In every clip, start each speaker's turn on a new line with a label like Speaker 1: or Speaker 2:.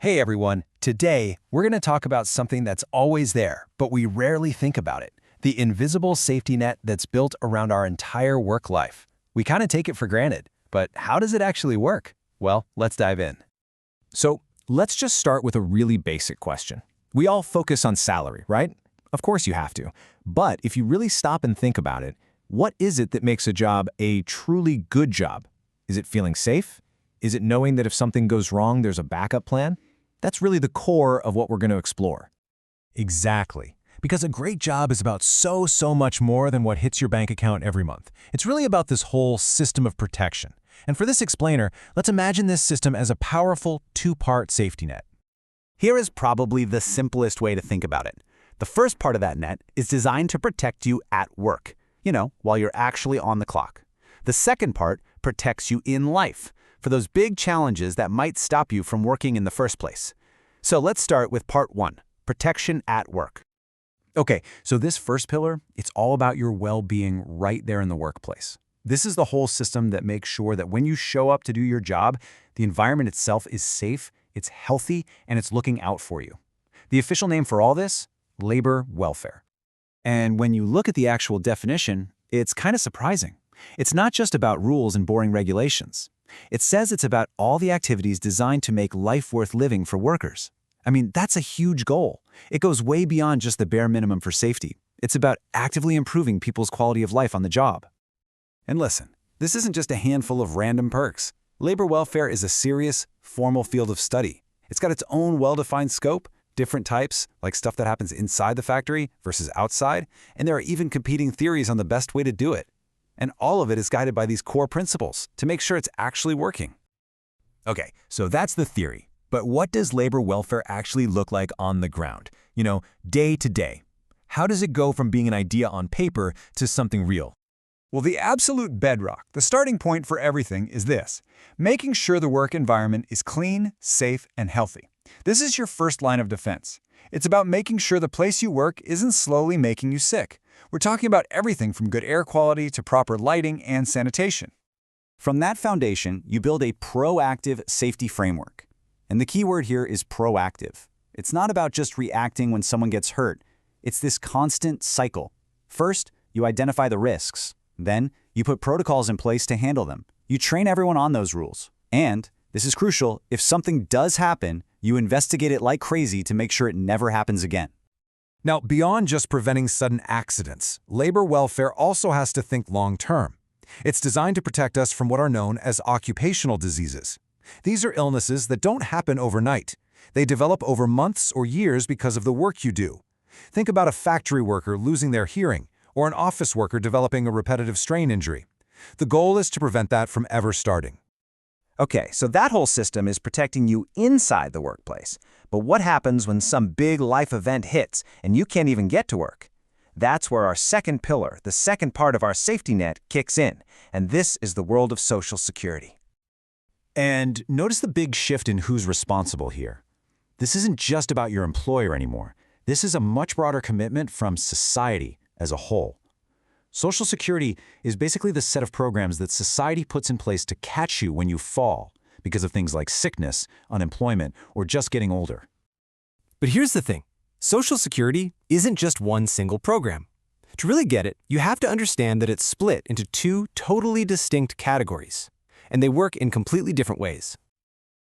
Speaker 1: Hey everyone, today we're going to talk about something that's always there, but we rarely think about it. The invisible safety net that's built around our entire work life. We kind of take it for granted, but how does it actually work? Well, let's dive in.
Speaker 2: So let's just start with a really basic question. We all focus on salary, right? Of course you have to. But if you really stop and think about it, what is it that makes a job a truly good job? Is it feeling safe? Is it knowing that if something goes wrong, there's a backup plan? That's really the core of what we're going to explore.
Speaker 3: Exactly. Because a great job is about so much more than what hits your bank account every month. It's really about this whole system of protection. And for this explainer, let's imagine this system as a powerful two-part safety net.
Speaker 4: Here is probably the simplest way to think about it. The first part of that net is designed to protect you at work, while you're actually on the clock. The second part protects you in life, for those big challenges that might stop you from working in the first place. So let's start with part one, protection at work.
Speaker 2: Okay, so this first pillar, it's all about your well-being right there in the workplace. This is the whole system that makes sure that when you show up to do your job, the environment itself is safe, it's healthy, and it's looking out for you. The official name for all this? Labor welfare. And when you look at the actual definition, it's kind of surprising. It's not just about rules and boring regulations. It says it's about all the activities designed to make life worth living for workers. I mean, that's a huge goal. It goes way beyond just the bare minimum for safety. It's about actively improving people's quality of life on the job. And listen, this isn't just a handful of random perks. Labor welfare is a serious, formal field of study. It's got its own well-defined scope, different types, like stuff that happens inside the factory versus outside, and there are even competing theories on the best way to do it. And all of it is guided by these core principles to make sure it's actually working.
Speaker 3: Okay, so that's the theory. But what does labor welfare actually look like on the ground? Day to day. How does it go from being an idea on paper to something real?
Speaker 5: Well, the absolute bedrock, the starting point for everything is this: making sure the work environment is clean, safe, and healthy. This is your first line of defense. It's about making sure the place you work isn't slowly making you sick. We're talking about everything from good air quality to proper lighting and sanitation.
Speaker 4: From that foundation, you build a proactive safety framework. And the key word here is proactive. It's not about just reacting when someone gets hurt. It's this constant cycle. First, you identify the risks. Then, you put protocols in place to handle them. You train everyone on those rules. And, this is crucial, if something does happen, you investigate it like crazy to make sure it never happens again.
Speaker 3: Now, beyond just preventing sudden accidents, labor welfare also has to think long-term. It's designed to protect us from what are known as occupational diseases. These are illnesses that don't happen overnight. They develop over months or years because of the work you do. Think about a factory worker losing their hearing, or an office worker developing a repetitive strain injury. The goal is to prevent that from ever starting.
Speaker 2: Okay, so that whole system is protecting you inside the workplace. But what happens when some big life event hits and you can't even get to work? That's where our second pillar, the second part of our safety net, kicks in. And this is the world of Social Security. And notice the big shift in who's responsible here. This isn't just about your employer anymore. This is a much broader commitment from society as a whole. Social Security is basically the set of programs that society puts in place to catch you when you fall because of things like sickness, unemployment, or just getting older.
Speaker 6: But here's the thing. Social Security isn't just one single program. To really get it, you have to understand that it's split into two totally distinct categories, and they work in completely different ways.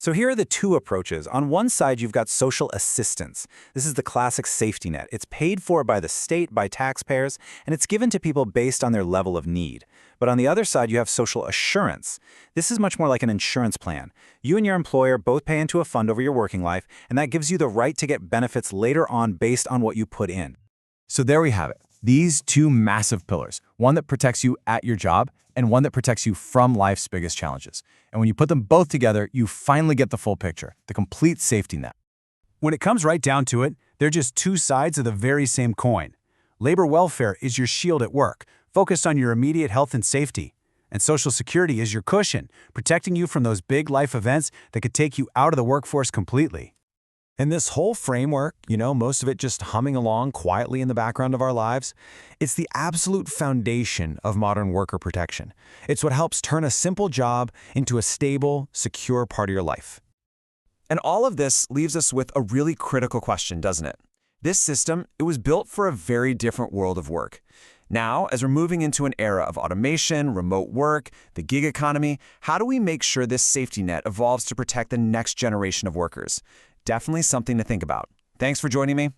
Speaker 2: So here are the two approaches. On one side, you've got social assistance. This is the classic safety net. It's paid for by the state, by taxpayers, and it's given to people based on their level of need. But on the other side, you have social assurance. This is much more like an insurance plan. You and your employer both pay into a fund over your working life, and that gives you the right to get benefits later on based on what you put in.
Speaker 3: So there we have it. These two massive pillars, one that protects you at your job and one that protects you from life's biggest challenges. And when you put them both together, you finally get the full picture, the complete safety net.
Speaker 5: When it comes right down to it, they're just two sides of the very same coin. Labor welfare is your shield at work, focused on your immediate health and safety. And Social Security is your cushion, protecting you from those big life events that could take you out of the workforce completely.
Speaker 3: And this whole framework, most of it just humming along quietly in the background of our lives, it's the absolute foundation of modern worker protection. It's what helps turn a simple job into a stable, secure part of your life.
Speaker 1: And all of this leaves us with a really critical question, doesn't it? This system, it was built for a very different world of work. Now, as we're moving into an era of automation, remote work, the gig economy, how do we make sure this safety net evolves to protect the next generation of workers? Definitely something to think about. Thanks for joining me.